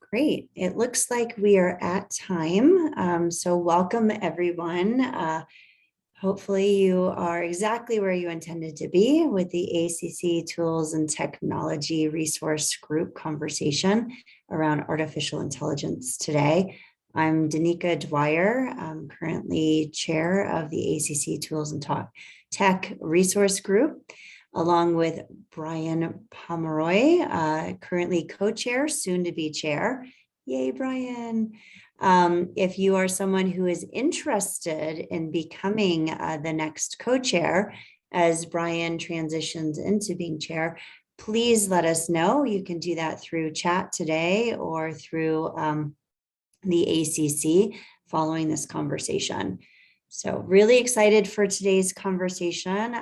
Great. It looks like we are at time. So welcome everyone. Hopefully you are exactly where you intended to be with the ACC Tools and Technology Resource Group conversation around artificial intelligence today. I'm Danica Dwyer. I'm currently chair of the ACC Tools and Tech Resource Group, along with Brian Pomeroy, currently co-chair, soon to be chair. Yay, Brian. If you are someone who is interested in becoming the next co-chair, as Brian transitions into being chair, please let us know. You can do that through chat today or through the ACC following this conversation. So really excited for today's conversation.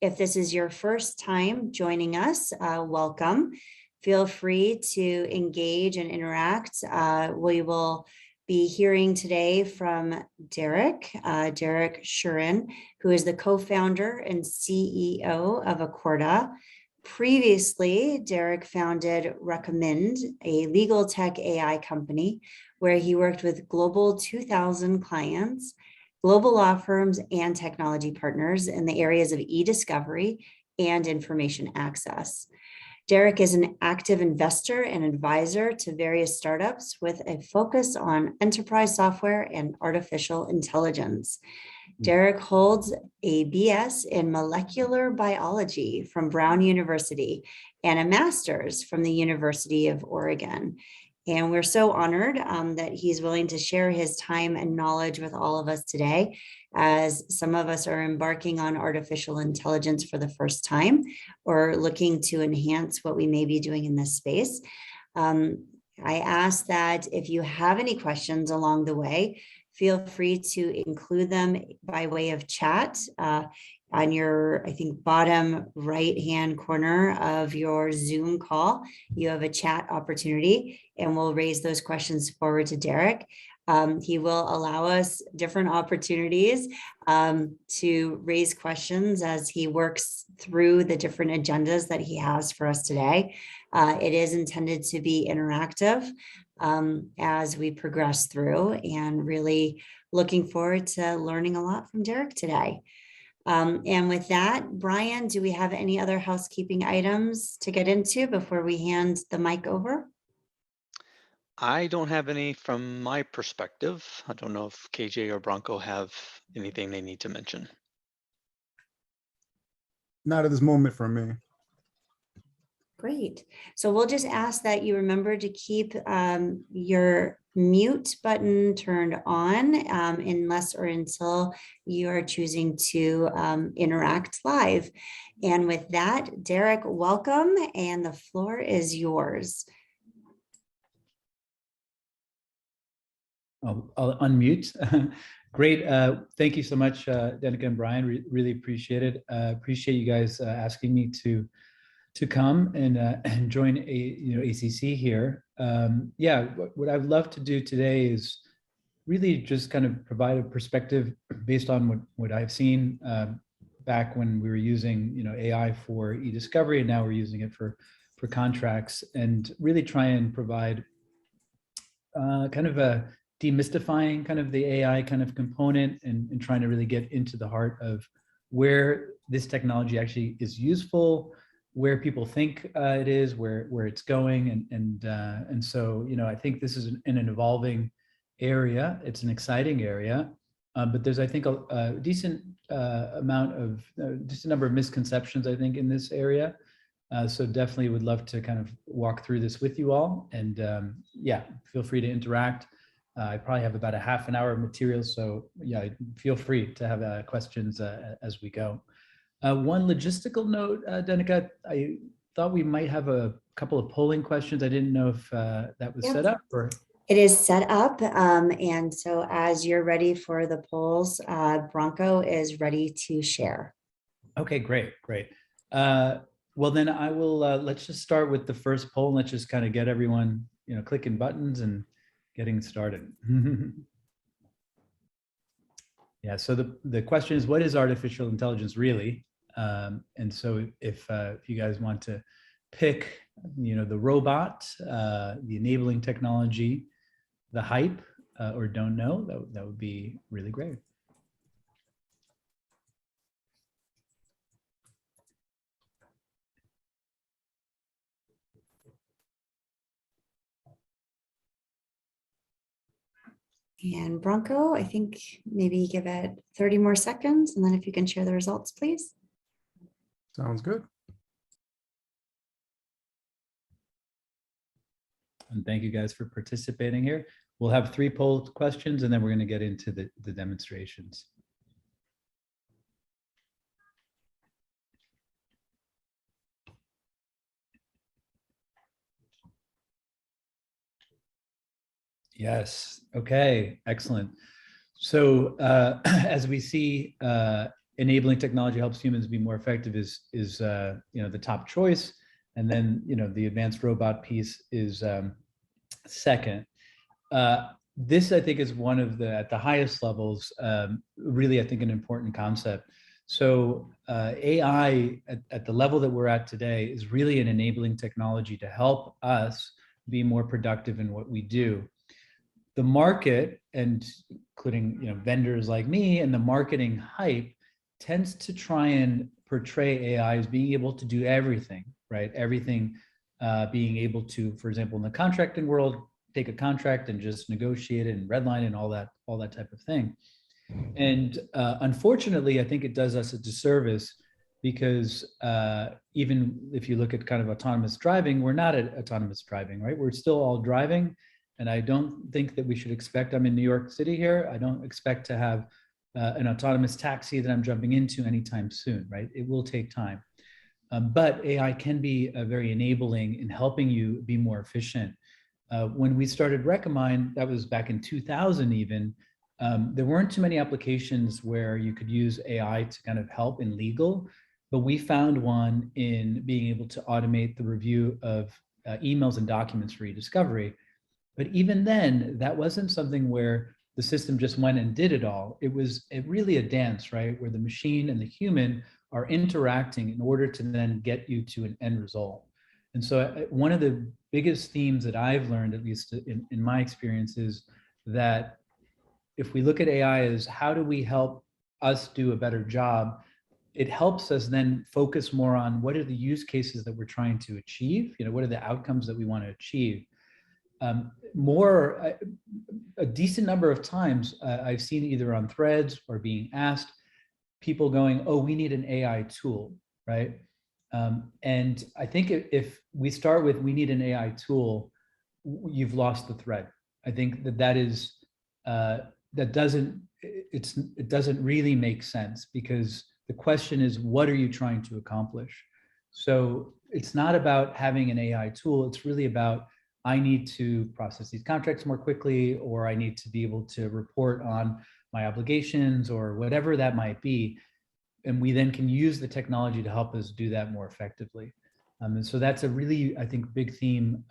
If this is your first time joining us, welcome. Feel free to engage and interact. We will be hearing today from Derek Shurin, who is the co-founder and CEO of Accorda. Previously, Derek founded Recommend, a legal tech AI company, where he worked with global 2,000 clients, global law firms, and technology partners in the areas of e-discovery and information access. Derek is an active investor and advisor to various startups with a focus on enterprise software and artificial intelligence. Derek holds a BS in molecular biology from Brown University and a master's from the University of Oregon. And we're so honored that he's willing to share his time and knowledge with all of us today, as some of us are embarking on artificial intelligence for the first time or looking to enhance what we may be doing in this space. I ask that if you have any questions along the way, feel free to include them by way of chat on your, I think, bottom right-hand corner of your Zoom call. You have a chat opportunity, and we'll raise those questions forward to Derek. He will allow us different opportunities to raise questions as he works through the different agendas that he has for us today. It is intended to be interactive as we progress through, and really looking forward to learning a lot from Derek today. And with that, Brian, do we have any other housekeeping items to get into before we hand the mic over? I don't have any from my perspective. I don't know if KJ or Bronco have anything they need to mention. Not at this moment from me. Great. So we'll just ask that you remember to keep your mute button turned on unless or until you are choosing to interact live. And with that, Derek, welcome, and the floor is yours. I'll unmute. Great. Thank you so much, Danica and Brian. Really appreciate it. Appreciate you guys asking me to come and join ACC here. Yeah, what I'd love to do today is really just kind of provide a perspective based on what I've seen back when we were using AI for e-discovery, and now we're using it for contracts, and really try and provide kind of a demystifying kind of the AI kind of component, and trying to really get into the heart of where this technology actually is useful, where people think it is, where it's going, and so I think this is an evolving area. It's an exciting area, but there's, I think, a decent number of misconceptions, I think, in this area. So definitely would love to kind of walk through this with you all, and yeah, feel free to interact. I probably have about a half an hour of material, so yeah, feel free to have questions as we go. One logistical note, Danica, I thought we might have a couple of polling questions. I didn't know if that was set up, or... It is set up, and so as you're ready for the polls, Bronco is ready to share. Okay, great. Well, then I will, let's just start with the first poll, and let's just kind of get everyone, clicking buttons and getting started. Yeah, so the question is, what is artificial intelligence really? And so if you guys want to pick, the robot, the enabling technology, the hype, or don't know, that would be really great. And Bronco, I think maybe give it 30 more seconds, and then if you can share the results, please. Sounds good. And thank you guys for participating here. We'll have 3 poll questions, and then we're going to get into the demonstrations. Yes. Okay. Excellent. So as we see, enabling technology helps humans be more effective is the top choice, and then the advanced robot piece is second. This I think is one of at the highest levels, really I think an important concept. So AI at the level that we're at today is really an enabling technology to help us be more productive in what we do. The market, and including vendors like me, and the marketing hype tends to try and portray AI as being able to do everything, right? Everything, being able to, for example, in the contracting world, take a contract and just negotiate it and redline and all that type of thing. And unfortunately, I think it does us a disservice, because even if you look at kind of autonomous driving, we're not at autonomous driving, right? We're still all driving. And I don't think that we should expect, I'm in New York City here, I don't expect to have an autonomous taxi that I'm jumping into anytime soon, right? It will take time. But AI can be very enabling in helping you be more efficient. When we started Recomind, that was back in 2000 even, there weren't too many applications where you could use AI to kind of help in legal, but we found one in being able to automate the review of emails and documents for e-discovery. But even then, that wasn't something where the system just went and did it all. It was really a dance, right? Where the machine and the human are interacting in order to then get you to an end result. And so one of the biggest themes that I've learned, at least in my experience, is that if we look at AI as how do we help us do a better job, it helps us then focus more on what are the use cases that we're trying to achieve, what are the outcomes that we want to achieve. A decent number of times I've seen either on threads or being asked, people going, oh, we need an AI tool, right? And I think if we start with, we need an AI tool, you've lost the thread. I think it doesn't really make sense, because the question is, what are you trying to accomplish? So it's not about having an AI tool. It's really about, I need to process these contracts more quickly, or I need to be able to report on my obligations, or whatever that might be. And we then can use the technology to help us do that more effectively. And so that's a really, I think, big theme.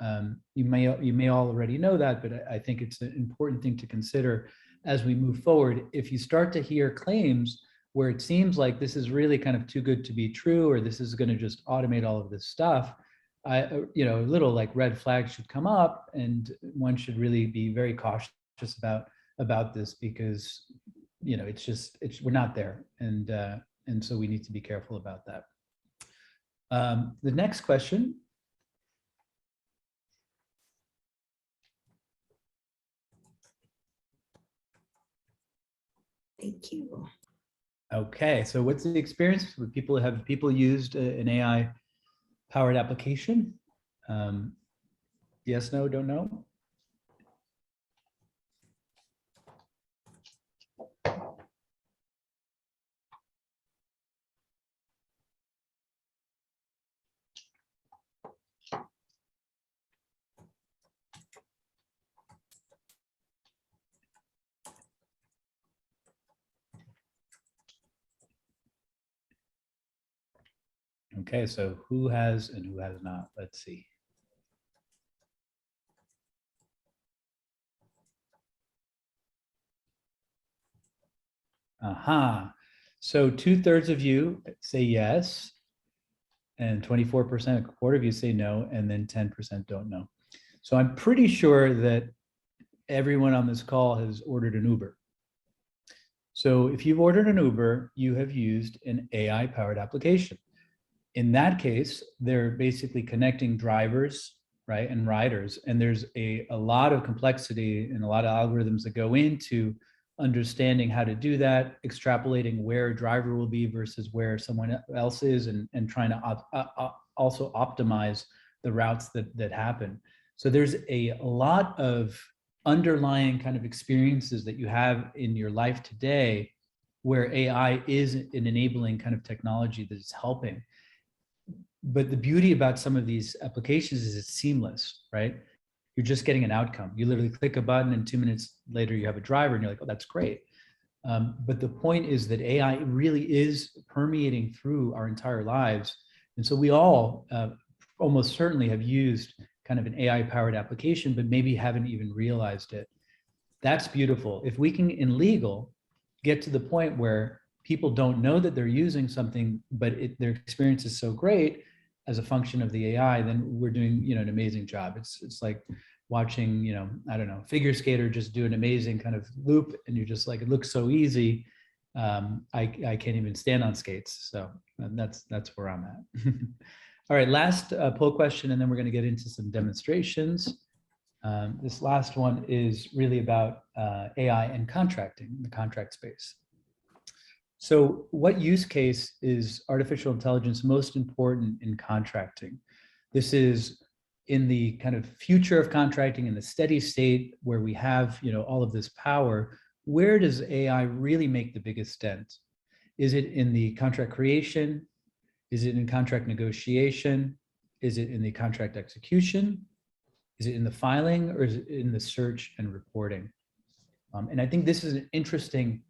You may already know that, but I think it's an important thing to consider as we move forward. If you start to hear claims where it seems like this is really kind of too good to be true, or this is going to just automate all of this stuff, a little like red flags should come up, and one should really be very cautious about this, because we're not there, and so we need to be careful about that. The next question. Thank you. Okay, so what's the experience with people? Have people used an AI powered application? Yes, no, don't know. Okay, so who has and who has not? Let's see. Aha. So 2/3 of you say yes, and 24%, a quarter of you say no, and then 10% don't know. So I'm pretty sure that everyone on this call has ordered an Uber. So if you've ordered an Uber, you have used an AI-powered application. In that case, they're basically connecting drivers, right, and riders. And there's a lot of complexity and a lot of algorithms that go into understanding how to do that, extrapolating where a driver will be versus where someone else is, and trying to also optimize the routes that happen. So there's a lot of underlying kind of experiences that you have in your life today where AI is an enabling kind of technology that is helping. But the beauty about some of these applications is it's seamless, right? You're just getting an outcome. You literally click a button and 2 minutes later you have a driver and you're like, oh, that's great. But the point is that AI really is permeating through our entire lives. And so we all almost certainly have used kind of an AI-powered application, but maybe haven't even realized it. That's beautiful. If we can, in legal, get to the point where people don't know that they're using something, but their experience is so great as a function of the AI, then we're doing, an amazing job. It's like watching, I don't know, figure skater just do an amazing kind of loop, and you're just like, it looks so easy. I can't even stand on skates. So that's where I'm at. All right, last poll question, and then we're going to get into some demonstrations. This last one is really about AI and contracting, the contract space. So what use case is artificial intelligence most important in contracting? This is in the kind of future of contracting, in the steady state where we have, all of this power. Where does AI really make the biggest dent? Is it in the contract creation? Is it in contract negotiation? Is it in the contract execution? Is it in the filing, or is it in the search and reporting? And I think this is an interesting,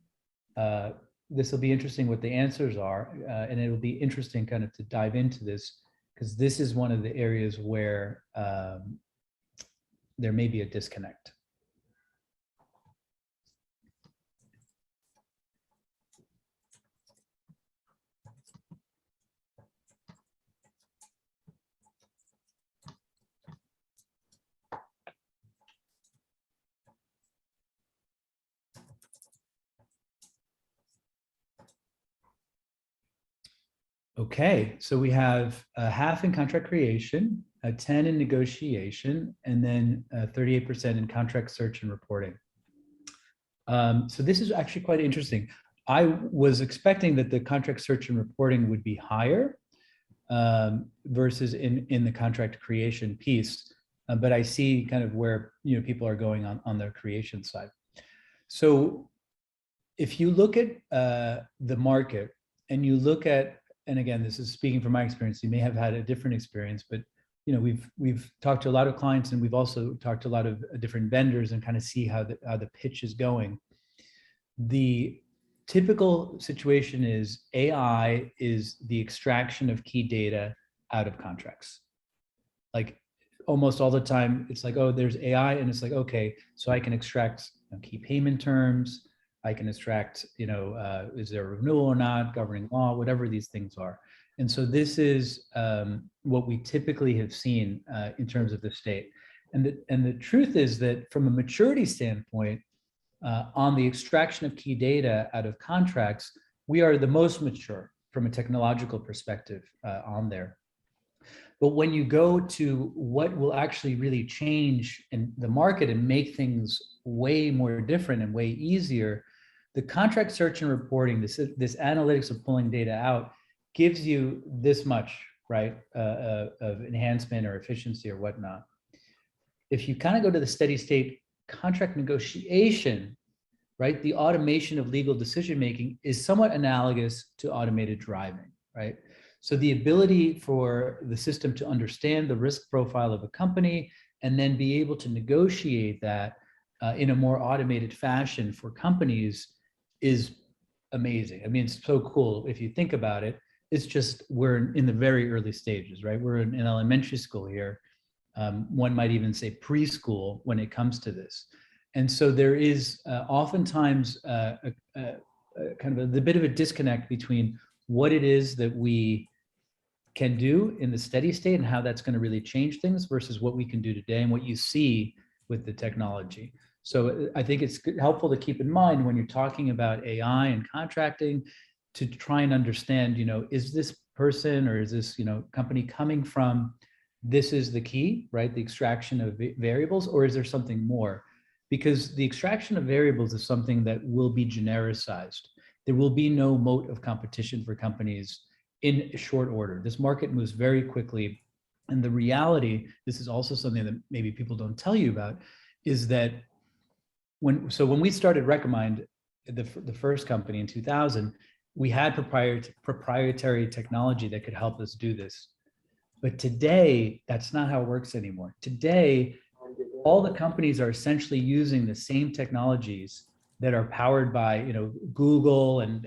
this will be interesting what the answers are, and it will be interesting kind of to dive into this, because this is one of the areas where there may be a disconnect. Okay, so we have half in contract creation, 10 in negotiation, and then 38% in contract search and reporting. So this is actually quite interesting. I was expecting that the contract search and reporting would be higher versus in the contract creation piece, but I see kind of where people are going on their creation side. So if you look at the market and you look at, and again, this is speaking from my experience, you may have had a different experience, but we've talked to a lot of clients, and we've also talked to a lot of different vendors and kind of see how the pitch is going. The typical situation is AI is the extraction of key data out of contracts. Like almost all the time, it's like, oh, there's AI, and it's like, okay, so I can extract key payment terms. I can extract, is there a renewal or not, governing law, whatever these things are. And so this is what we typically have seen in terms of the state. And the truth is that from a maturity standpoint, on the extraction of key data out of contracts, we are the most mature from a technological perspective on there. But when you go to what will actually really change in the market and make things way more different and way easier, the contract search and reporting, this analytics of pulling data out, gives you this much, right, of enhancement or efficiency or whatnot. If you kind of go to the steady state contract negotiation, right, the automation of legal decision-making is somewhat analogous to automated driving, right? So the ability for the system to understand the risk profile of a company and then be able to negotiate that in a more automated fashion for companies is amazing. I mean, it's so cool if you think about it. It's just we're in the very early stages, right? We're in elementary school here. One might even say preschool when it comes to this. And so there is oftentimes kind of a bit of a disconnect between what it is that we can do in the steady state and how that's going to really change things versus what we can do today and what you see with the technology. So I think it's helpful to keep in mind when you're talking about AI and contracting to try and understand, is this person or is this, company coming from, this is the key, right? The extraction of variables, or is there something more? Because the extraction of variables is something that will be genericized. There will be no moat of competition for companies in short order. This market moves very quickly. And the reality, this is also something that maybe people don't tell you about, is that when we started Recommind, the first company in 2000, we had proprietary technology that could help us do this. But today, that's not how it works anymore. Today, all the companies are essentially using the same technologies that are powered by Google and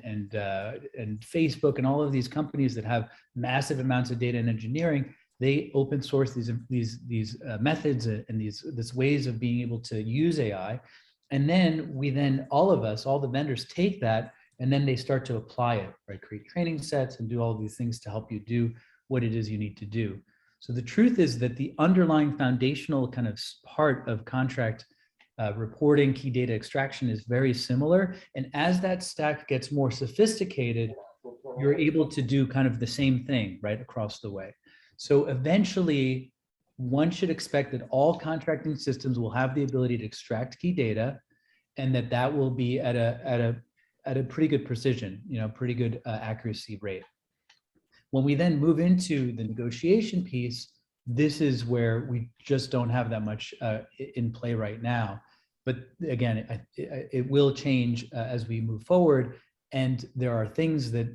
Facebook and all of these companies that have massive amounts of data and engineering. They open source these methods and these ways of being able to use AI, and then all of us, all the vendors, take that and then they start to apply it, right? Create training sets and do all of these things to help you do what it is you need to do. So the truth is that the underlying foundational kind of part of contract reporting, key data extraction is very similar. And as that stack gets more sophisticated, you're able to do kind of the same thing right across the way. So eventually, one should expect that all contracting systems will have the ability to extract key data, and that will be at a pretty good precision, pretty good accuracy rate. When we then move into the negotiation piece, this is where we just don't have that much in play right now. But again, it will change as we move forward. And there are things that,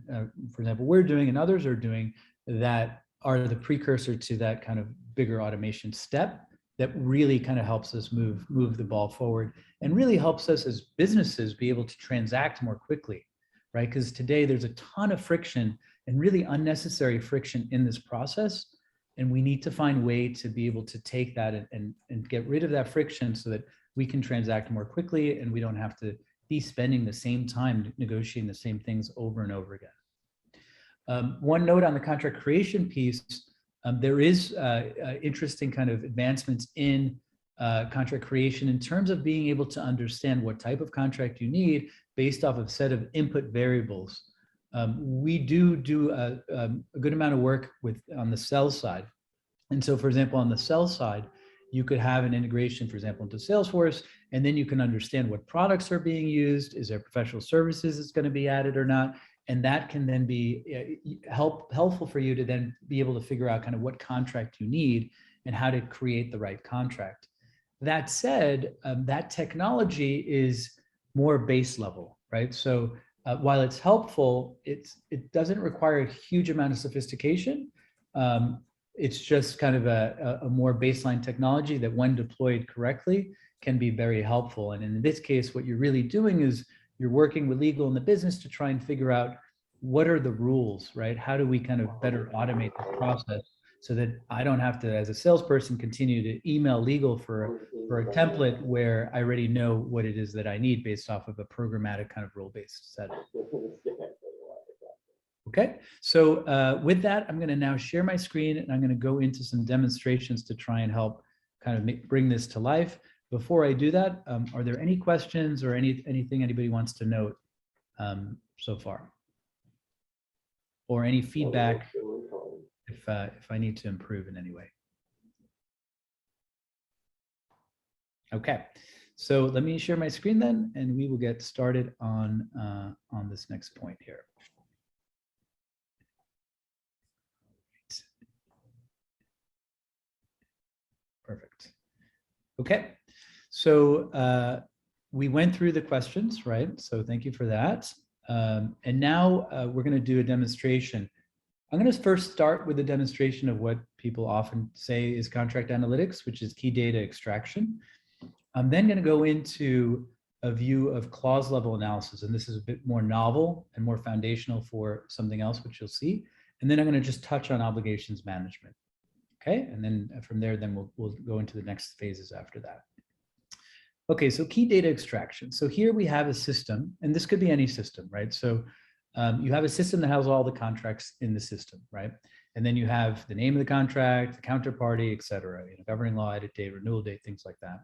for example, we're doing and others are doing that are the precursor to that kind of bigger automation step that really kind of helps us move the ball forward and really helps us as businesses be able to transact more quickly, right? Because today there's a ton of friction and really unnecessary friction in this process. And we need to find a way to be able to take that and get rid of that friction so that we can transact more quickly and we don't have to be spending the same time negotiating the same things over and over again. One note on the contract creation piece, there is interesting kind of advancements in contract creation in terms of being able to understand what type of contract you need based off of a set of input variables. We do a good amount of work on the sell side. And so, for example, on the sell side, you could have an integration, for example, into Salesforce, and then you can understand what products are being used. Is there professional services that's going to be added or not? And that can then be helpful for you to then be able to figure out kind of what contract you need and how to create the right contract. That said, that technology is more base level, right? So while it's helpful, it doesn't require a huge amount of sophistication. It's just kind of a more baseline technology that when deployed correctly can be very helpful. And in this case, what you're really doing is you're working with legal and the business to try and figure out what are the rules, right? How do we kind of better automate this process so that I don't have to, as a salesperson, continue to email legal for a template where I already know what it is that I need based off of a programmatic kind of role-based setup. Okay, so with that, I'm going to now share my screen and I'm going to go into some demonstrations to try and help kind of bring this to life. Before I do that, are there any questions or anything anybody wants to note so far? Or any feedback if I need to improve in any way? Okay, so let me share my screen then, and we will get started on this next point here. Perfect. Okay, so we went through the questions, right? So thank you for that. And now we're going to do a demonstration. I'm going to first start with a demonstration of what people often say is contract analytics, which is key data extraction. I'm then going to go into a view of clause level analysis, and this is a bit more novel and more foundational for something else, which you'll see. And then I'm going to just touch on obligations management. Okay, and then from there, then we'll go into the next phases after that. Okay, so key data extraction. So here we have a system, and this could be any system, right? So you have a system that has all the contracts in the system, right? And then you have the name of the contract, the counterparty, et cetera, governing law, edit date, renewal date, things like that.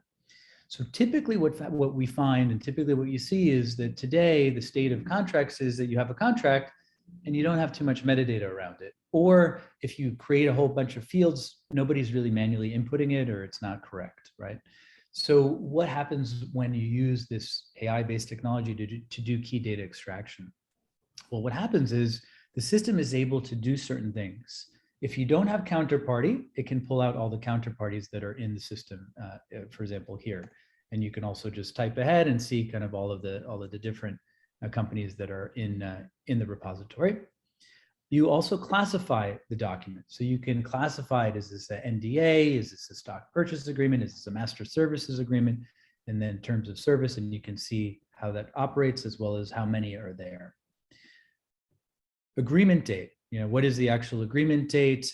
So typically what we find and typically what you see is that today the state of contracts is that you have a contract and you don't have too much metadata around it. Or if you create a whole bunch of fields, nobody's really manually inputting it or it's not correct, right? So what happens when you use this AI-based technology to do key data extraction? Well, what happens is the system is able to do certain things. If you don't have counterparty, it can pull out all the counterparties that are in the system, for example, here. And you can also just type ahead and see kind of all of the different companies that are in the repository. You also classify the document. So you can classify it, is this an NDA? Is this a stock purchase agreement? Is this a master services agreement? And then terms of service, and you can see how that operates as well as how many are there. Agreement date, what is the actual agreement date?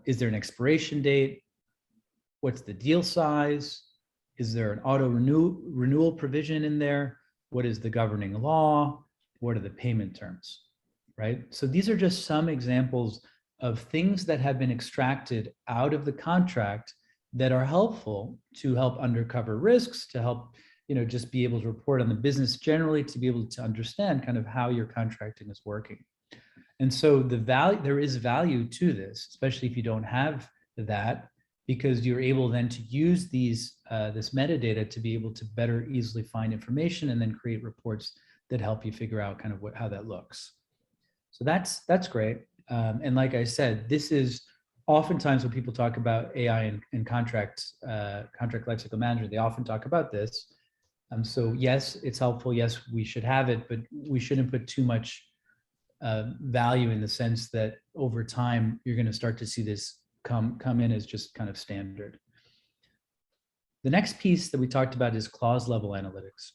Is there an expiration date? What's the deal size? Is there an auto renewal provision in there? What is the governing law? What are the payment terms, right? So these are just some examples of things that have been extracted out of the contract that are helpful to help uncover risks, to help, just be able to report on the business generally, to be able to understand kind of how your contracting is working. And so there is value to this, especially if you don't have that, because you're able then to use this metadata to be able to better easily find information and then create reports that help you figure out kind of how that looks. So that's great. And like I said, this is oftentimes when people talk about AI and contract lifecycle management, they often talk about this. So yes, it's helpful. Yes, we should have it, but we shouldn't put too much value in the sense that over time, you're going to start to see this come in as just kind of standard. The next piece that we talked about is clause level analytics.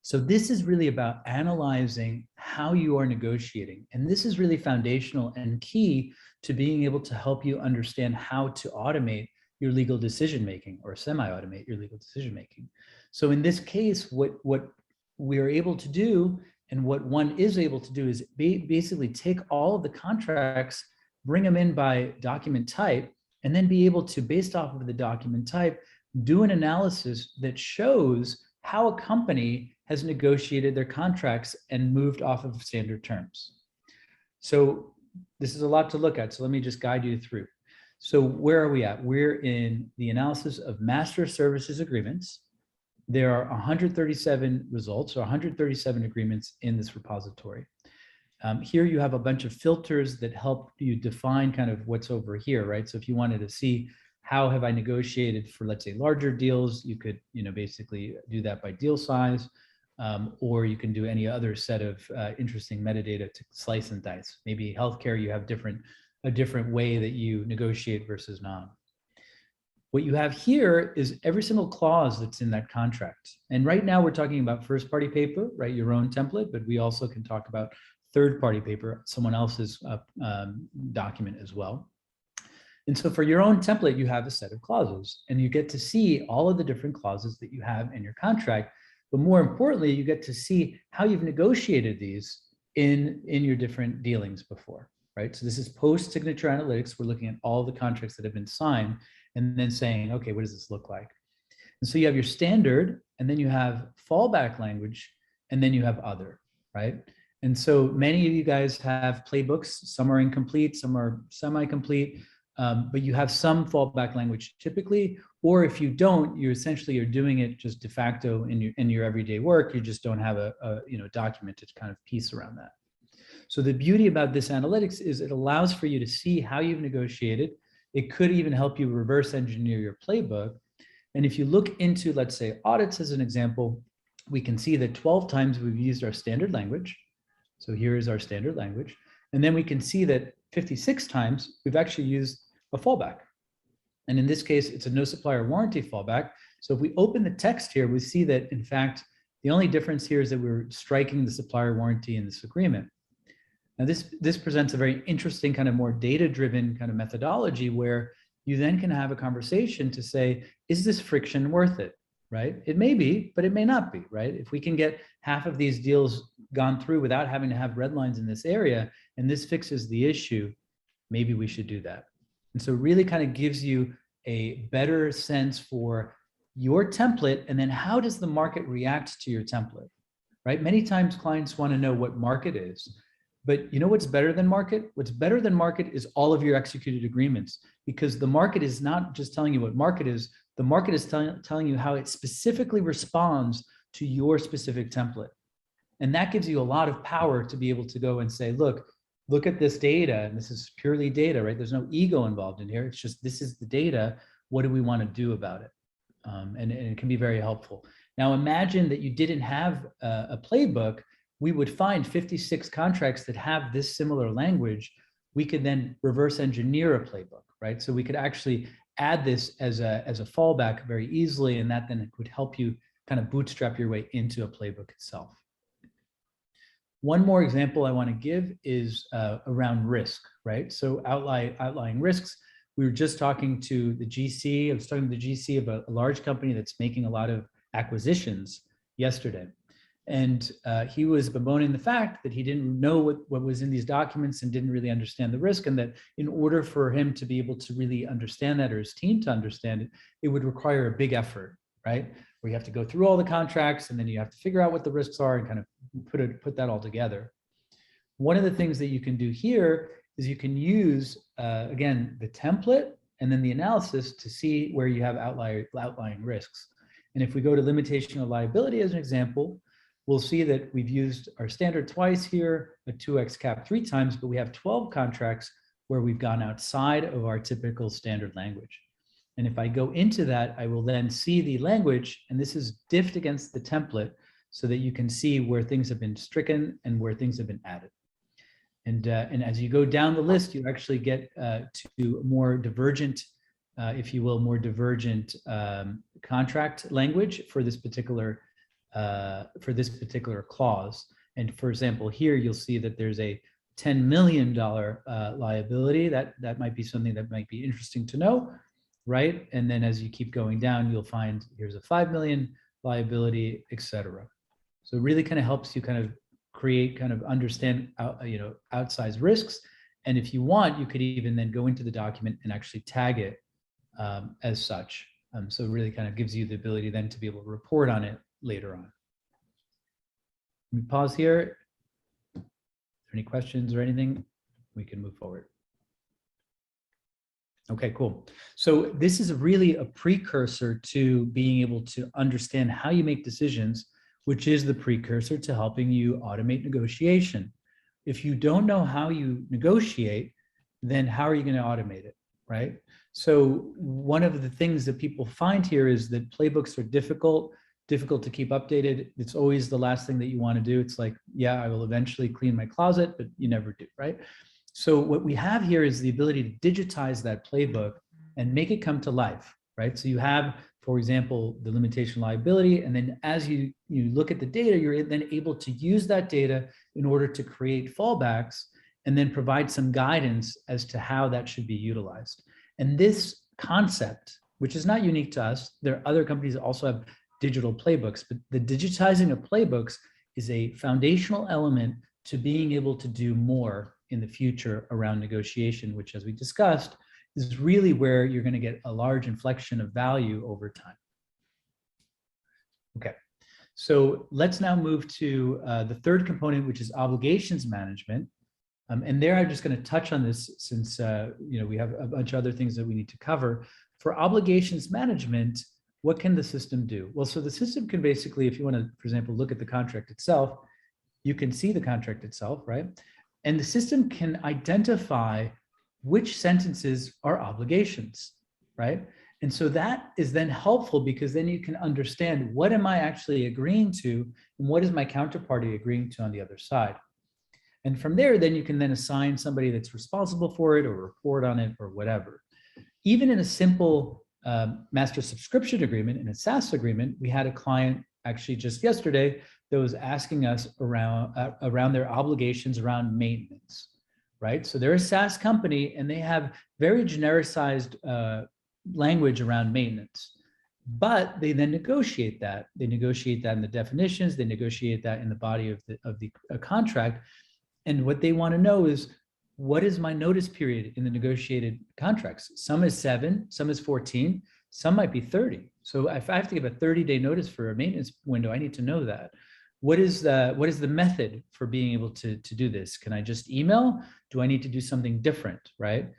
So this is really about analyzing how you are negotiating. And this is really foundational and key to being able to help you understand how to automate your legal decision-making or semi-automate your legal decision-making. So in this case, what we are able to do and what one is able to do is basically take all of the contracts, bring them in by document type, and then be able to, based off of the document type, do an analysis that shows how a company has negotiated their contracts and moved off of standard terms. So this is a lot to look at. So let me just guide you through. So where are we at? We're in the analysis of master services agreements. There are 137 results or 137 agreements in this repository. Here you have a bunch of filters that help you define kind of what's over here, right? So if you wanted to see how have I negotiated for, let's say, larger deals, you could, basically do that by deal size, or you can do any other set of interesting metadata to slice and dice. Maybe healthcare, you have a different way that you negotiate versus non. What you have here is every single clause that's in that contract. And right now we're talking about first party paper, right? Your own template, but we also can talk about third party paper, someone else's document as well. And so for your own template, you have a set of clauses and you get to see all of the different clauses that you have in your contract. But more importantly, you get to see how you've negotiated these in your different dealings before, right? So this is post-signature analytics. We're looking at all the contracts that have been signed and then saying, okay, what does this look like? And so you have your standard, and then you have fallback language, and then you have other, right? And so many of you guys have playbooks. Some are incomplete, some are semi-complete, but you have some fallback language typically, or if you don't, you essentially are doing it just de facto in your everyday work. You just don't have a documented kind of piece around that. So the beauty about this analytics is it allows for you to see how you've negotiated. It could even help you reverse engineer your playbook. And if you look into, let's say, audits as an example, we can see that 12 times we've used our standard language. So here is our standard language. And then we can see that 56 times we've actually used a fallback. And in this case, it's a no supplier warranty fallback. So if we open the text here, we see that, in fact, the only difference here is that we're striking the supplier warranty in this agreement. Now, this presents a very interesting kind of more data-driven kind of methodology where you then can have a conversation to say, is this friction worth it, right? It may be, but it may not be, right? If we can get half of these deals gone through without having to have red lines in this area, and this fixes the issue, maybe we should do that. And so really kind of gives you a better sense for your template, and then how does the market react to your template, right? Many times clients want to know what market is, but you know what's better than market? What's better than market is all of your executed agreements, because the market is not just telling you what market is, the market is telling you how it specifically responds to your specific template. And that gives you a lot of power to be able to go and say, look at this data, and this is purely data, right? There's no ego involved in here. It's just, this is the data. What do we want to do about it? And it can be very helpful. Now, imagine that you didn't have a playbook. We would find 56 contracts that have this similar language. We could then reverse engineer a playbook, right? So we could actually add this as a fallback very easily, and that then would help you kind of bootstrap your way into a playbook itself. One more example I want to give is around risk, right? So outlying risks. We were just talking to the GC. I was talking to the GC about a large company that's making a lot of acquisitions yesterday. And he was bemoaning the fact that he didn't know what was in these documents and didn't really understand the risk, and that in order for him to be able to really understand that, or his team to understand it, it would require a big effort, right? Where you have to go through all the contracts, and then you have to figure out what the risks are and kind of put that all together. One of the things that you can do here is you can use, again, the template and then the analysis to see where you have outlying risks. And if we go to limitation of liability as an example, we'll see that we've used our standard twice here, a 2x cap 3 times, but we have 12 contracts where we've gone outside of our typical standard language. And if I go into that, I will then see the language, and this is diffed against the template so that you can see where things have been stricken and where things have been added. And as you go down the list, you actually get to more divergent, if you will, more divergent contract language for this particular clause. And for example, here you'll see that there's a $10 million liability. That might be something that might be interesting to know, right? And then as you keep going down, you'll find here's a 5 million liability, etc. So it really kind of helps you kind of create, kind of understand, outsized risks. And if you want, you could even then go into the document and actually tag it as such. So it really kind of gives you the ability then to be able to report on it later on. Let me pause here. Are there any questions or anything? We can move forward. Okay, cool. So this is really a precursor to being able to understand how you make decisions, which is the precursor to helping you automate negotiation. If you don't know how you negotiate, then how are you going to automate it, right? So one of the things that people find here is that playbooks are difficult to keep updated. It's always the last thing that you want to do. It's like, yeah, I will eventually clean my closet, but you never do, right? So what we have here is the ability to digitize that playbook and make it come to life, right? So you have, for example, the limitation liability, and then as you look at the data, you're then able to use that data in order to create fallbacks and then provide some guidance as to how that should be utilized. And this concept, which is not unique to us, there are other companies that also have digital playbooks, but the digitizing of playbooks is a foundational element to being able to do more in the future around negotiation, which, as we discussed, is really where you're going to get a large inflection of value over time. Okay, so let's now move to the third component, which is obligations management. And there I'm just going to touch on this since we have a bunch of other things that we need to cover. For obligations management, what can the system do? Well, so the system can basically, if you want to, for example, look at the contract itself, you can see the contract itself, right? And the system can identify which sentences are obligations, right? And so that is then helpful because then you can understand what am I actually agreeing to and what is my counterparty agreeing to on the other side. And from there, then you can then assign somebody that's responsible for it or report on it or whatever. Even in a simple master subscription agreement, in a SaaS agreement, we had a client actually just yesterday that was asking us around their obligations around maintenance, right? So they're a SaaS company and they have very genericized language around maintenance, but they then negotiate that. They negotiate that in the definitions, they negotiate that in the body of the contract. And what they want to know is, what is my notice period in the negotiated contracts? Some is 7, some is 14, some might be 30. So if I have to give a 30-day notice for a maintenance window, I need to know that. What is the method for being able to do this? Can I just email? Do I need to do something different, right?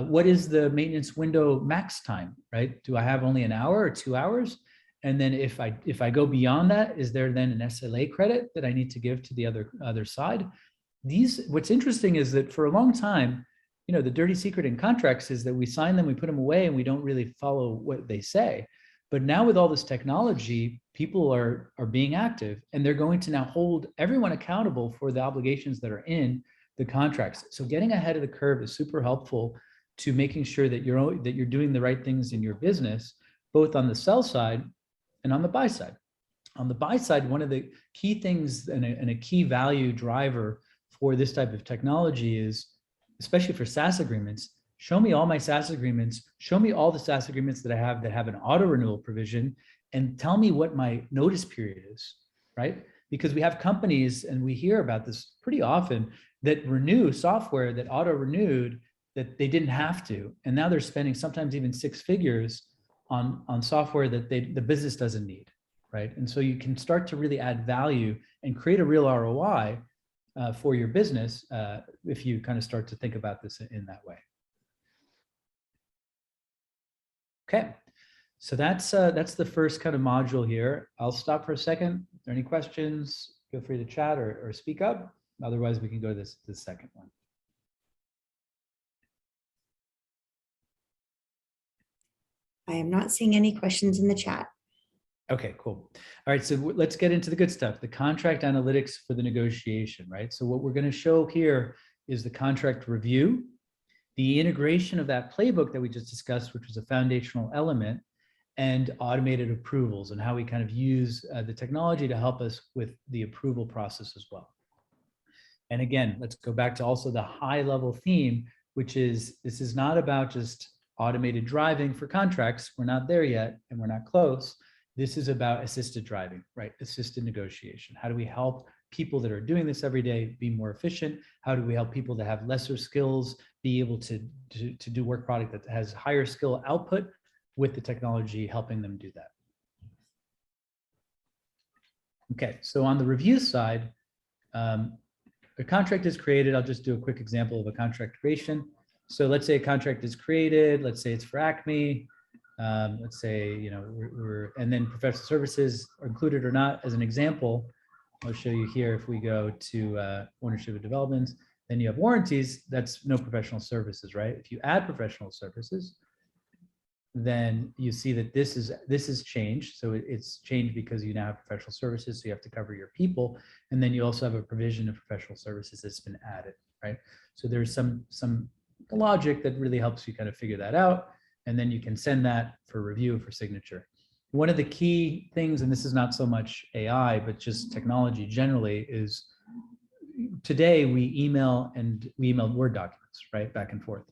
What is the maintenance window max time, right? Do I have only an hour or 2 hours? And then if I go beyond that, is there then an SLA credit that I need to give to the other side? What's interesting is that for a long time, you know, the dirty secret in contracts is that we sign them, we put them away, and we don't really follow what they say. But now with all this technology, people are being active, and they're going to now hold everyone accountable for the obligations that are in the contracts. So getting ahead of the curve is super helpful to making sure that you're doing the right things in your business, both on the sell side and on the buy side. On the buy side, one of the key things and a key value driver for this type of technology is, especially for SaaS agreements, show me all my SaaS agreements, show me all the SaaS agreements that have an auto renewal provision, and tell me what my notice period is, right? Because we have companies, and we hear about this pretty often, that renew software that auto renewed that they didn't have to. And now they're spending sometimes even 6 figures on software that the business doesn't need, right? And so you can start to really add value and create a real ROI for your business if you kind of start to think about this in that way. Okay, so that's the first kind of module here. I'll stop for a second. Are there any questions? Feel free to chat or speak up. Otherwise, we can go to the second one. I am not seeing any questions in the chat. Okay, cool. All right, so let's get into the good stuff, the contract analytics for the negotiation, right? So what we're going to show here is the contract review, the integration of that playbook that we just discussed, which was a foundational element, and automated approvals, and how we kind of use the technology to help us with the approval process as well. And again, let's go back to also the high level theme, which is this is not about just automated driving for contracts. We're not there yet, and we're not close. This is about assisted driving, right? Assisted negotiation. How do we help people that are doing this every day be more efficient? How do we help people that have lesser skills be able to do work product that has higher skill output with the technology helping them do that? Okay, so on the review side, a contract is created. I'll just do a quick example of a contract creation. So let's say a contract is created. Let's say it's for Acme. Let's say, you know, and then professional services are included or not. As an example, I'll show you here. If we go to ownership of developments, then you have warranties. That's no professional services, right? If you add professional services, then you see that this is changed. So it's changed because you now have professional services. So you have to cover your people. And then you also have a provision of professional services that's been added, right? So there's some logic that really helps you kind of figure that out. And then you can send that for review for signature. One of the key things, and this is not so much AI, but just technology generally, is today we email Word documents, right? Back and forth.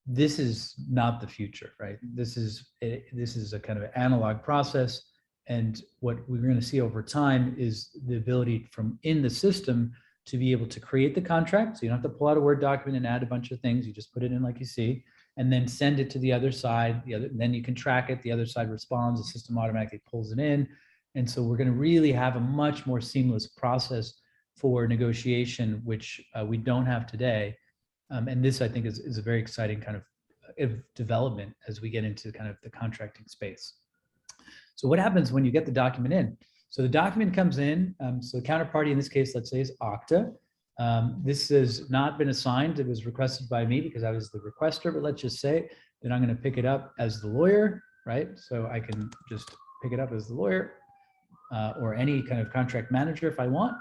This is not the future, right? This is a kind of analog process. And what we're going to see over time is the ability from in the system to be able to create the contract. So you don't have to pull out a Word document and add a bunch of things. You just put it in like you see, and then send it to the other side. Then you can track it. The other side responds. The system automatically pulls it in. And so we're going to really have a much more seamless process for negotiation, which we don't have today. And this, I think, is a very exciting kind of development as we get into kind of the contracting space. So what happens when you get the document in? So the document comes in. So the counterparty in this case, let's say, is Okta. This has not been assigned. It was requested by me because I was the requester, but let's just say that I'm going to pick it up as the lawyer, right? So I can just pick it up as the lawyer or any kind of contract manager if I want.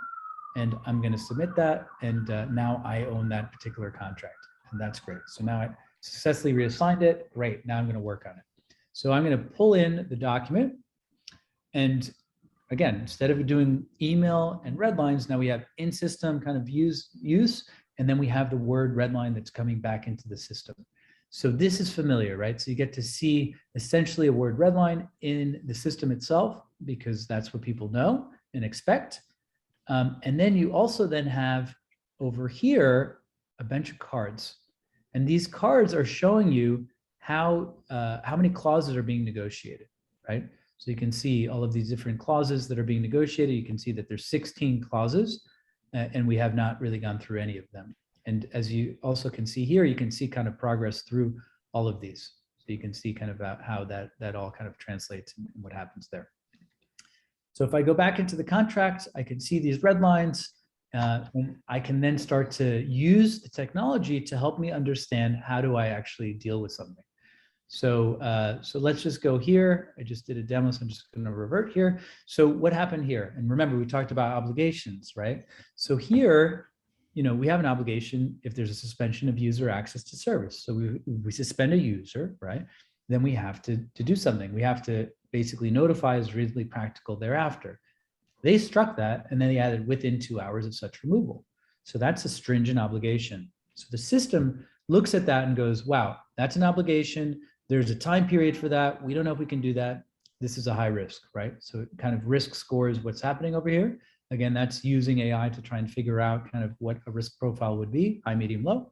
And I'm going to submit that. And now I own that particular contract. And that's great. So now I successfully reassigned it. Great. Now I'm going to work on it. So I'm going to pull in the document. And again, instead of doing email and red lines, now we have in-system kind of use, and then we have the Word red line that's coming back into the system. So this is familiar, right? So you get to see essentially a Word red line in the system itself, because that's what people know and expect. And then you also then have over here a bunch of cards. And these cards are showing you how many clauses are being negotiated, right? So you can see all of these different clauses that are being negotiated. You can see that there's 16 clauses, and we have not really gone through any of them. And as you also can see here, you can see kind of progress through all of these. So you can see kind of how that all kind of translates and what happens there. So if I go back into the contract, I can see these red lines, and I can then start to use the technology to help me understand how do I actually deal with something. So let's just go here. I just did a demo, so I'm just going to revert here. So what happened here? And remember, we talked about obligations, right? So here, we have an obligation if there's a suspension of user access to service. So we suspend a user, right? Then we have to do something. We have to basically notify as reasonably practical thereafter. They struck that, and then they added within 2 hours of such removal. So that's a stringent obligation. So the system looks at that and goes, wow, that's an obligation. There's a time period for that. We don't know if we can do that. This is a high risk, right? So it kind of risk scores what's happening over here. Again, that's using AI to try and figure out kind of what a risk profile would be, high, medium, low.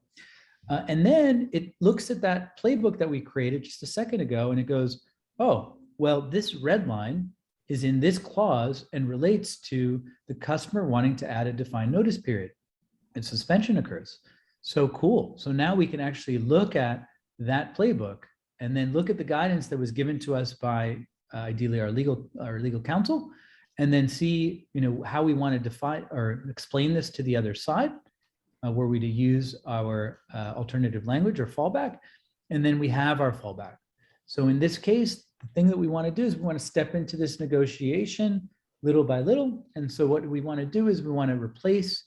And then it looks at that playbook that we created just a second ago, and it goes, oh, well, this red line is in this clause and relates to the customer wanting to add a defined notice period, and suspension occurs. So cool. So now we can actually look at that playbook and then look at the guidance that was given to us by ideally our legal counsel, and then see how we want to define or explain this to the other side. Were we to use our alternative language or fallback, and then we have our fallback. So in this case, the thing that we want to do is we want to step into this negotiation little by little. And so what we want to do is we want to replace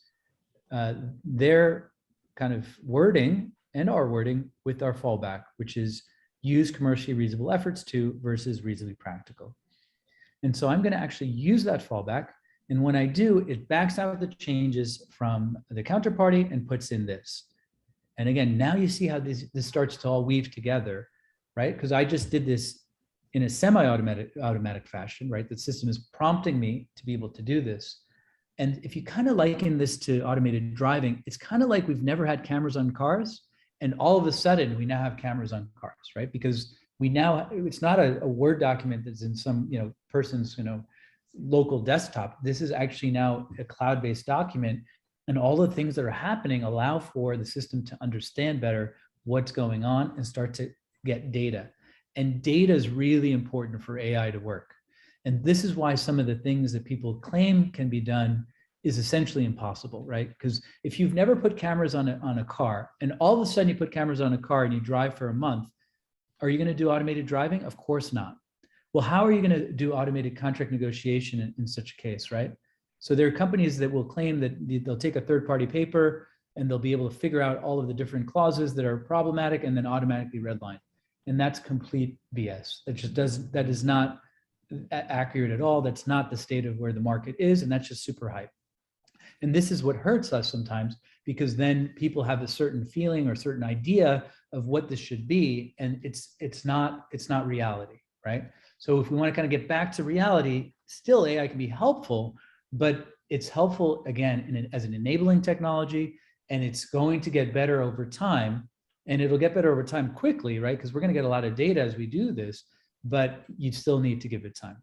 their kind of wording and our wording with our fallback, which is use commercially reasonable efforts to versus reasonably practical. And so I'm going to actually use that fallback. And when I do, it backs out the changes from the counterparty and puts in this. And again, now you see how this starts to all weave together, right? Because I just did this in a semi-automatic fashion, right? The system is prompting me to be able to do this. And if you kind of liken this to automated driving, it's kind of like we've never had cameras on cars, and all of a sudden we now have cameras on cars, right? Because we now, it's not a Word document that's in some person's local desktop. This is actually now a cloud-based document, and all the things that are happening allow for the system to understand better what's going on and start to get data. And data is really important for AI to work. And this is why some of the things that people claim can be done is essentially impossible, right? Because if you've never put cameras on a car, and all of a sudden you put cameras on a car and you drive for a month, are you going to do automated driving? Of course not. Well, how are you going to do automated contract negotiation in such a case, right? So there are companies that will claim that they'll take a third-party paper and they'll be able to figure out all of the different clauses that are problematic and then automatically redline. And that's complete BS. That is not accurate at all. That's not the state of where the market is, and that's just super hype. And this is what hurts us sometimes, because then people have a certain feeling or certain idea of what this should be, and it's not reality, right? So if we want to kind of get back to reality, still AI can be helpful, but it's helpful again as an enabling technology, and it's going to get better over time. And it'll get better over time quickly, right? Because we're going to get a lot of data as we do this, but you still need to give it time.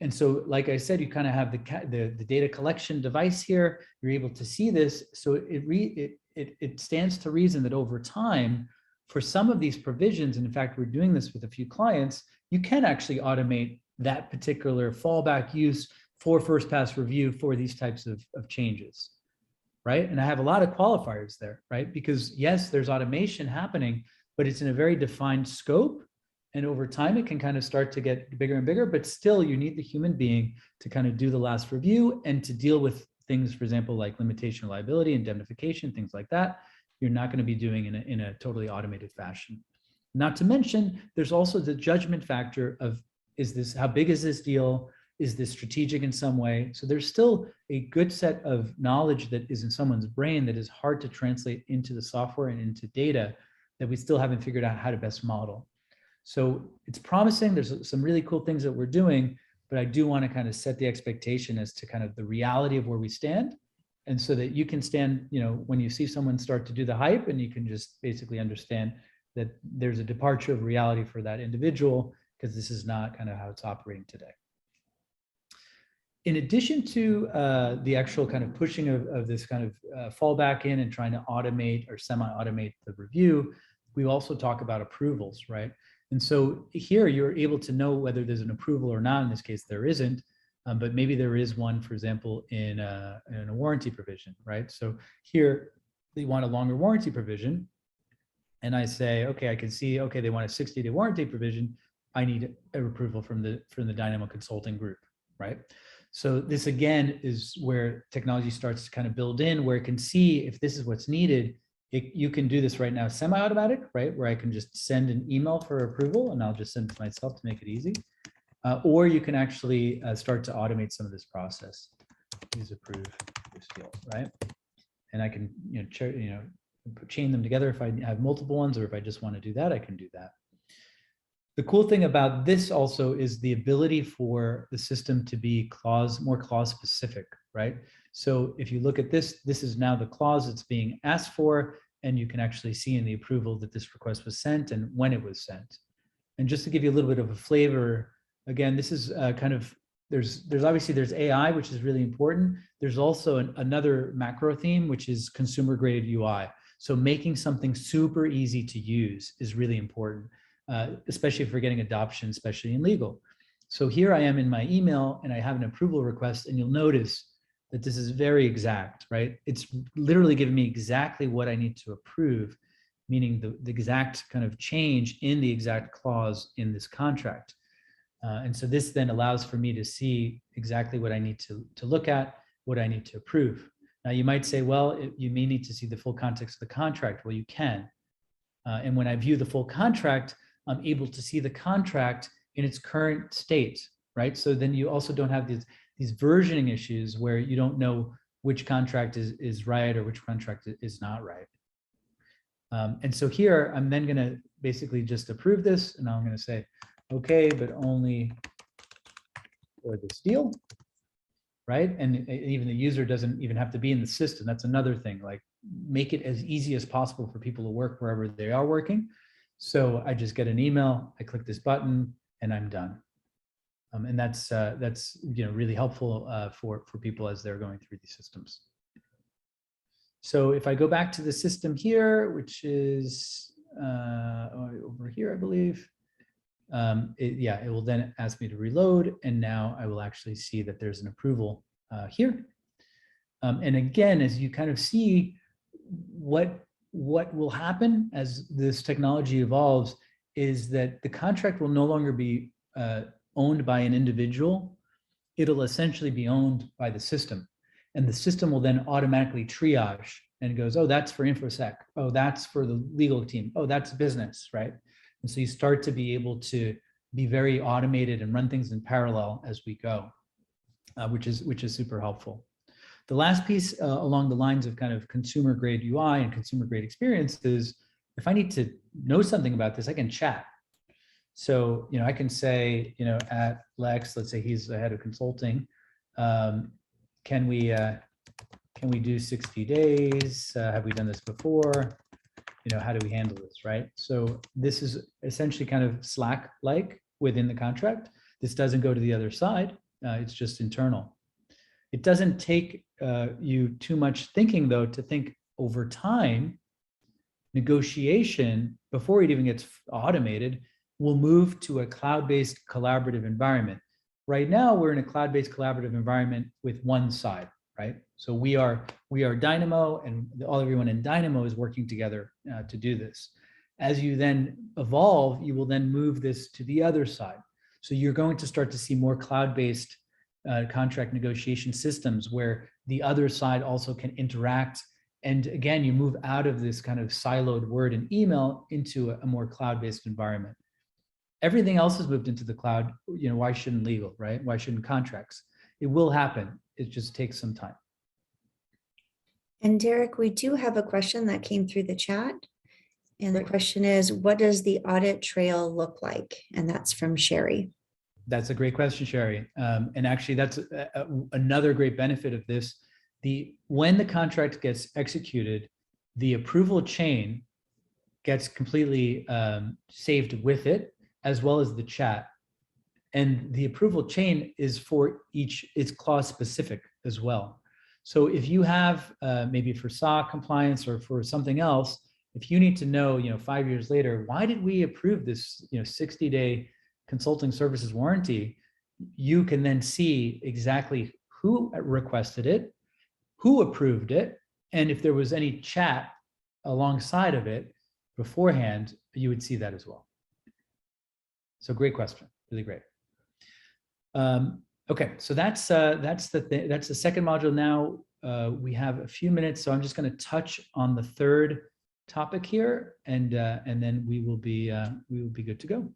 And so, like I said, you kind of have the data collection device here. You're able to see this. So it stands to reason that over time, for some of these provisions, and in fact, we're doing this with a few clients, you can actually automate that particular fallback use for first pass review for these types of changes. Right? And I have a lot of qualifiers there, right? Because yes, there's automation happening, but it's in a very defined scope. And over time, it can kind of start to get bigger and bigger, but still you need the human being to kind of do the last review and to deal with things, for example, like limitation of liability, indemnification, things like that. You're not going to be doing in a totally automated fashion. Not to mention, there's also the judgment factor of, how big is this deal? Is this strategic in some way? So there's still a good set of knowledge that is in someone's brain that is hard to translate into the software and into data that we still haven't figured out how to best model. So it's promising. There's some really cool things that we're doing, but I do want to kind of set the expectation as to kind of the reality of where we stand. And so that you can stand, when you see someone start to do the hype, and you can just basically understand that there's a departure of reality for that individual, because this is not kind of how it's operating today. In addition to the actual kind of pushing of this kind of fallback in and trying to automate or semi-automate the review, we also talk about approvals, right? And so here you're able to know whether there's an approval or not. In this case, there isn't, but maybe there is one, for example, in a warranty provision, right? So here they want a longer warranty provision. And I say, okay, I can see, okay, they want a 60-day warranty provision. I need an approval from the Dynamo Consulting Group, right? So this again is where technology starts to kind of build in, where it can see if this is what's needed. You can do this right now semi-automatic, right? Where I can just send an email for approval, and I'll just send it to myself to make it easy. Or you can actually start to automate some of this process. Please approve this field, right? And I can chain them together if I have multiple ones, or if I just want to do that, I can do that. The cool thing about this also is the ability for the system to be more clause specific, right? So if you look at this, this is now the clause that's being asked for, and you can actually see in the approval that this request was sent and when it was sent. And just to give you a little bit of a flavor, again, this is there's AI, which is really important. There's also another macro theme, which is consumer graded UI. So making something super easy to use is really important, especially if we're getting adoption, especially in legal. So here I am in my email, and I have an approval request, and you'll notice that this is very exact, right? It's literally giving me exactly what I need to approve, meaning the exact kind of change in the exact clause in this contract. And so this then allows for me to see exactly what I need to look at, what I need to approve. Now you might say, well, you may need to see the full context of the contract. Well, you can. And when I view the full contract, I'm able to see the contract in its current state, right? So then you also don't have these versioning issues where you don't know which contract is right or which contract is not right. And so here, I'm then gonna basically just approve this, and I'm gonna say, okay, but only for this deal, right? And even the user doesn't even have to be in the system. That's another thing, like make it as easy as possible for people to work wherever they are working. So I just get an email, I click this button, and I'm done. And that's really helpful for people as they're going through these systems. So if I go back to the system here, which is over here, I believe, it will then ask me to reload, and now I will actually see that there's an approval here. And again, as you kind of see, what will happen as this technology evolves is that the contract will no longer be owned by an individual. It'll essentially be owned by the system, and the system will then automatically triage and goes, oh, that's for InfoSec. Oh, that's for the legal team. Oh, that's business, right? And so you start to be able to be very automated and run things in parallel as we go, which is super helpful. The last piece along the lines of kind of consumer grade UI and consumer grade experience is, if I need to know something about this, I can chat. So, I can say, at Lex, let's say he's the head of consulting, can we do 60 days? Have we done this before? How do we handle this, right? So this is essentially kind of Slack-like within the contract. This doesn't go to the other side. It's just internal. It doesn't take you too much thinking, though, to think over time, negotiation, before it even gets automated, will move to a cloud-based collaborative environment. Right now, we're in a cloud-based collaborative environment with one side, right? So we are Dynamo, and everyone in Dynamo is working together to do this. As you then evolve, you will then move this to the other side. So you're going to start to see more cloud-based contract negotiation systems where the other side also can interact. And again, you move out of this kind of siloed Word and email into a more cloud-based environment. Everything else has moved into the cloud. Why shouldn't legal, right? Why shouldn't contracts? It will happen. It just takes some time. And Derek, we do have a question that came through the chat. And the question is, what does the audit trail look like? And that's from Sherry. That's a great question, Sherry. And actually, that's another great benefit of this. when the contract gets executed, the approval chain gets completely saved with it, as well as the chat. And the approval chain is for it's clause specific as well. So if you have maybe for SOC compliance or for something else, if you need to know, 5 years later, why did we approve this, 60-day consulting services warranty, you can then see exactly who requested it, who approved it, and if there was any chat alongside of it beforehand, you would see that as well. So great question, really great. Okay, so that's the second module. Now we have a few minutes, so I'm just going to touch on the third topic here, and then we will be good to go.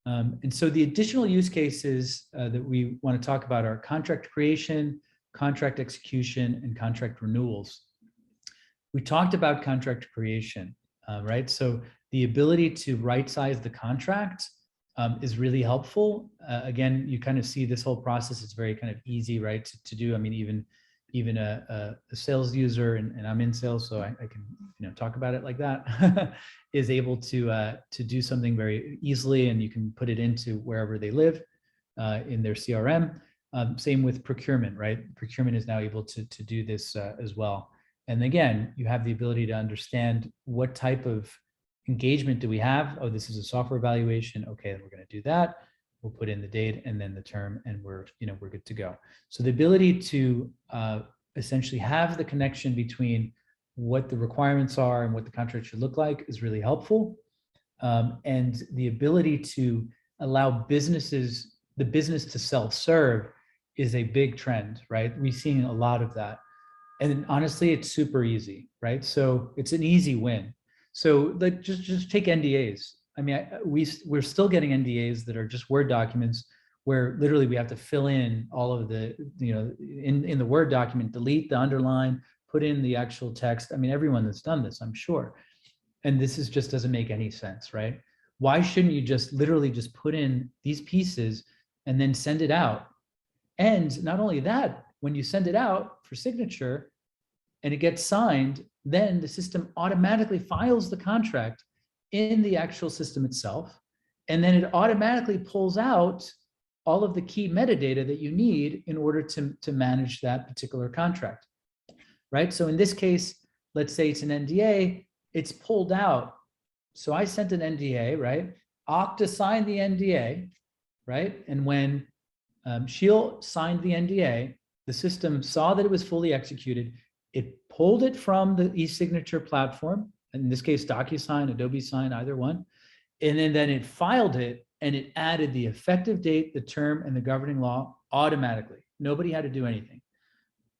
And so the additional use cases that we want to talk about are contract creation, contract execution, and contract renewals. We talked about contract creation, right? So the ability to right-size the contract is really helpful. Again, you kind of see this whole process. It's very kind of easy, right, to do. I mean, even a sales user, and I'm in sales, so I can talk about it like that, is able to do something very easily, and you can put it into wherever they live in their CRM. Same with procurement, right? Procurement is now able to do this as well. And again, you have the ability to understand what type of engagement do we have. Oh, this is a software evaluation. Okay, we're going to do that. We'll put in the date and then the term, and we're good to go. So the ability to essentially have the connection between what the requirements are and what the contract should look like is really helpful. And the ability to allow the business to self-serve is a big trend, right? We've seen a lot of that. And honestly, it's super easy, right? So it's an easy win. So just take NDAs. I mean, we're still getting NDAs that are just Word documents where literally we have to fill in all of the, in the Word document, delete the underline, put in the actual text. I mean, everyone that's done this, I'm sure. And this just doesn't make any sense, right? Why shouldn't you just literally just put in these pieces and then send it out? And not only that, when you send it out for signature and it gets signed, then the system automatically files the contract in the actual system itself. And then it automatically pulls out all of the key metadata that you need in order to manage that particular contract, right? So in this case, let's say it's an NDA, it's pulled out. So I sent an NDA, right? Okta signed the NDA, right? And when Sheil signed the NDA, the system saw that it was fully executed. It pulled it from the e-signature platform, in this case, DocuSign, Adobe Sign, either one. And then it filed it, and it added the effective date, the term, and the governing law automatically. Nobody had to do anything.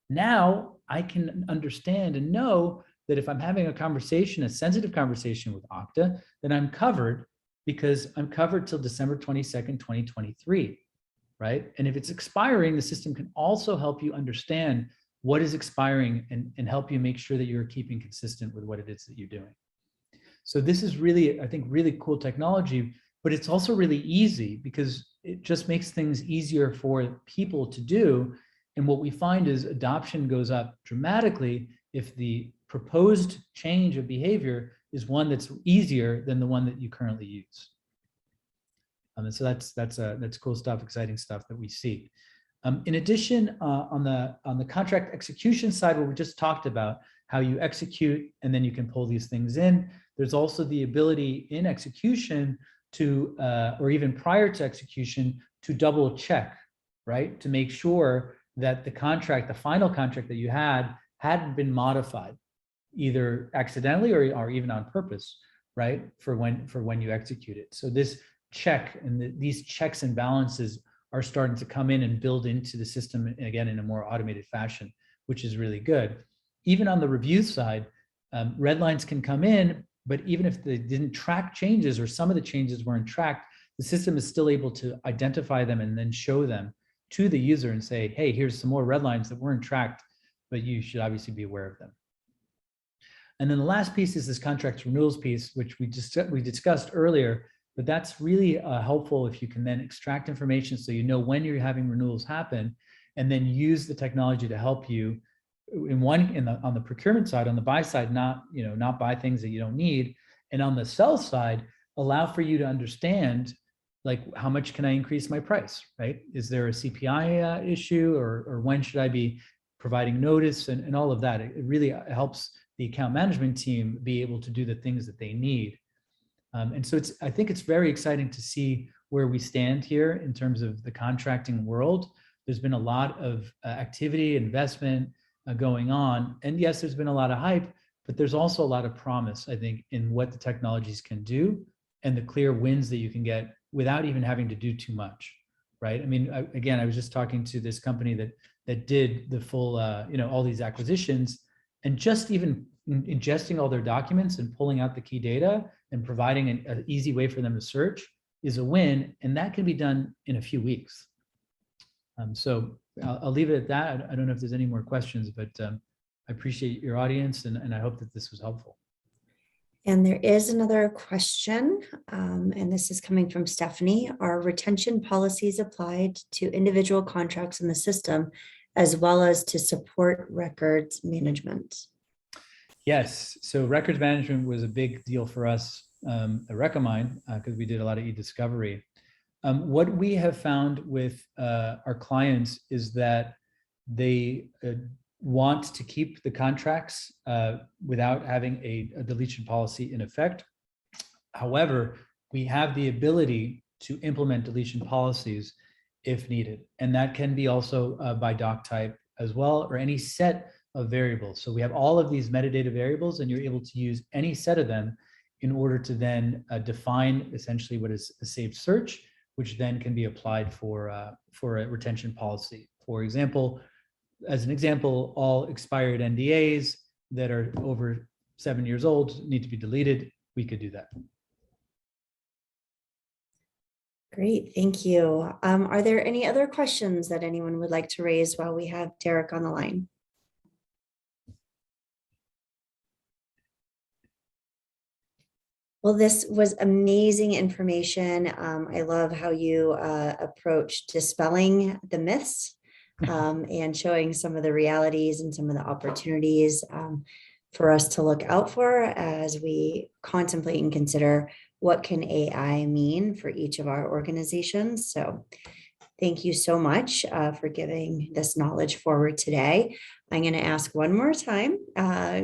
Now I can understand and know that if I'm having a conversation, a sensitive conversation with Okta, then I'm covered, because I'm covered till December 22nd, 2023, right? And if it's expiring, the system can also help you understand what is expiring and help you make sure that you're keeping consistent with what it is that you're doing. So this is really, I think, really cool technology, but it's also really easy because it just makes things easier for people to do. And what we find is adoption goes up dramatically if the proposed change of behavior is one that's easier than the one that you currently use. And so that's cool stuff, exciting stuff that we see. In addition, on the contract execution side, where we just talked about how you execute and then you can pull these things in, there's also the ability in execution to, or even prior to execution, to double check, right? To make sure that the contract, the final contract that you hadn't been modified, either accidentally or even on purpose, right? For when you execute it. So this check and these checks and balances are starting to come in and build into the system again in a more automated fashion, which is really good. Even on the review side, red lines can come in, but even if they didn't track changes or some of the changes weren't tracked, the system is still able to identify them and then show them to the user and say, hey, here's some more red lines that weren't tracked, but you should obviously be aware of them. And then the last piece is this contract renewals piece, which we discussed earlier, but that's really helpful if you can then extract information so you know when you're having renewals happen, and then use the technology to help you on the procurement side, on the buy side, not buy things that you don't need, and on the sell side, allow for you to understand, like, how much can I increase my price, right? Is there a CPI issue, or when should I be providing notice, and all of that. It really helps the account management team be able to do the things that they need. And so I think it's very exciting to see where we stand here in terms of the contracting world. There's been a lot of activity, investment going on. And yes, there's been a lot of hype, but there's also a lot of promise, I think, in what the technologies can do and the clear wins that you can get without even having to do too much, right? I mean, again, I was just talking to this company that did the full, all these acquisitions, and just even ingesting all their documents and pulling out the key data and providing an easy way for them to search is a win. And that can be done in a few weeks. So I'll leave it at that. I don't know if there's any more questions, but I appreciate your audience, and I hope that this was helpful. And there is another question, and this is coming from Stephanie. Are retention policies applied to individual contracts in the system, as well as to support records management? Yes, so records management was a big deal for us at Recommind, because we did a lot of e-discovery. What we have found with our clients is that they want to keep the contracts without having a deletion policy in effect. However, we have the ability to implement deletion policies if needed. And that can be also by doc type as well, or any set of variables. So we have all of these metadata variables, and you're able to use any set of them in order to then define essentially what is a saved search, which then can be applied for a retention policy. For example, as an example, all expired NDAs that are over 7 years old need to be deleted. We could do that. Great, thank you. Are there any other questions that anyone would like to raise while we have Derek on the line? Well, this was amazing information. I love how you approach dispelling the myths and showing some of the realities and some of the opportunities for us to look out for as we contemplate and consider what can AI mean for each of our organizations. So thank you so much for giving this knowledge forward today. I'm going to ask one more time.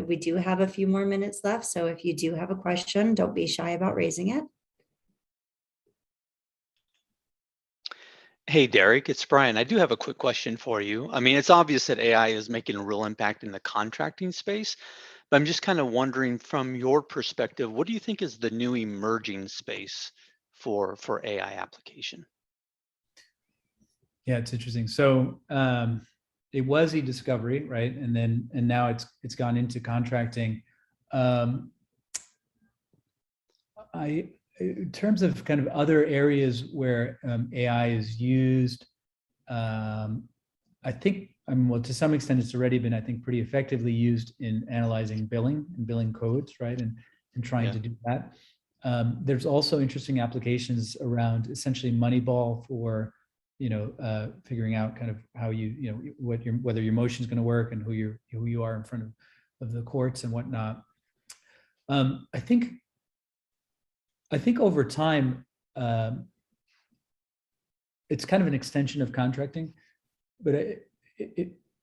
We do have a few more minutes left, so if you do have a question, don't be shy about raising it. Hey, Derek, it's Brian. I do have a quick question for you. I mean, it's obvious that AI is making a real impact in the contracting space, but I'm just kind of wondering from your perspective, what do you think is the new emerging space for AI application? Yeah, it's interesting. So it was e-discovery, right? And now it's gone into contracting. In terms of kind of other areas where AI is used, I think, well, to some extent, it's already been, I think, pretty effectively used in analyzing billing and billing codes, right? And trying to do that. There's also interesting applications around essentially Moneyball for, figuring out kind of how whether your motion is going to work and who you are in front of the courts and whatnot. I think over time, it's kind of an extension of contracting, but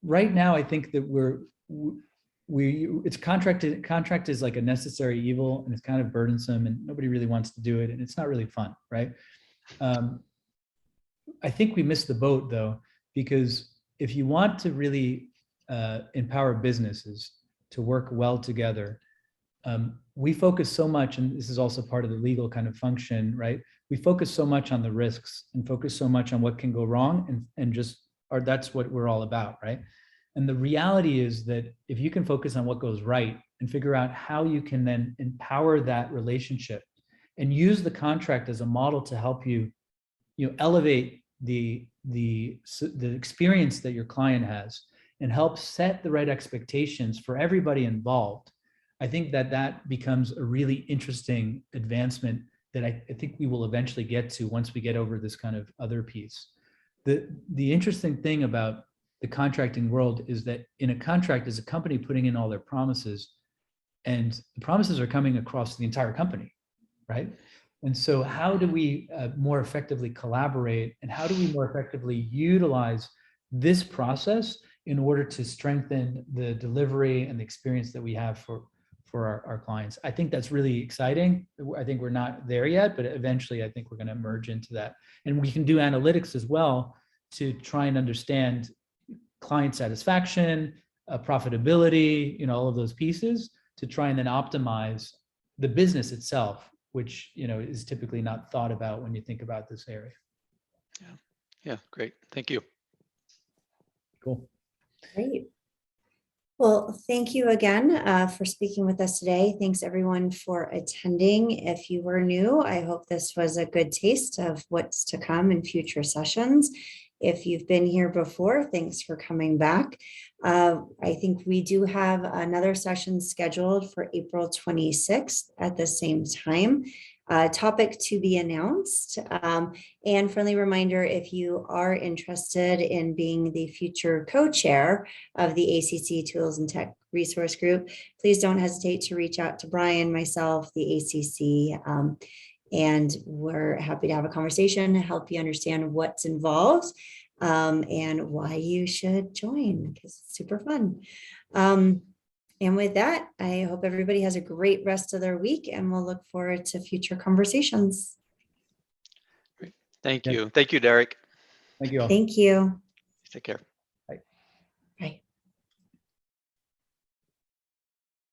right now I think that contract is like a necessary evil, and it's kind of burdensome, and nobody really wants to do it, and it's not really fun, right? I think we missed the boat though, because if you want to really empower businesses to work well together, we focus so much, and this is also part of the legal kind of function, right? We focus so much on the risks and focus so much on what can go wrong, and that's what we're all about, right? And the reality is that if you can focus on what goes right and figure out how you can then empower that relationship and use the contract as a model to help you, elevate the experience that your client has and help set the right expectations for everybody involved, I think that becomes a really interesting advancement that I think we will eventually get to once we get over this kind of other piece. The interesting thing about the contracting world is that in a contract is a company putting in all their promises, and the promises are coming across the entire company, right? And so how do we more effectively collaborate, and how do we more effectively utilize this process in order to strengthen the delivery and the experience that we have for our clients? I think that's really exciting. I think we're not there yet, but eventually I think we're going to merge into that. And we can do analytics as well to try and understand client satisfaction, profitability, all of those pieces to try and then optimize the business itself, which, is typically not thought about when you think about this area. Yeah, great. Thank you. Cool. Great. Well, thank you again for speaking with us today. Thanks everyone for attending. If you were new, I hope this was a good taste of what's to come in future sessions. If you've been here before, thanks for coming back. I think we do have another session scheduled for April 26th at the same time. Topic to be announced. And friendly reminder, if you are interested in being the future co-chair of the ACC Tools and Tech Resource Group, please don't hesitate to reach out to Brian, myself, the ACC, and we're happy to have a conversation to help you understand what's involved and why you should join, because it's super fun. And with that, I hope everybody has a great rest of their week, and we'll look forward to future conversations. Great. Thank you. Thank you, Derek. Thank you all. Thank you. Take care.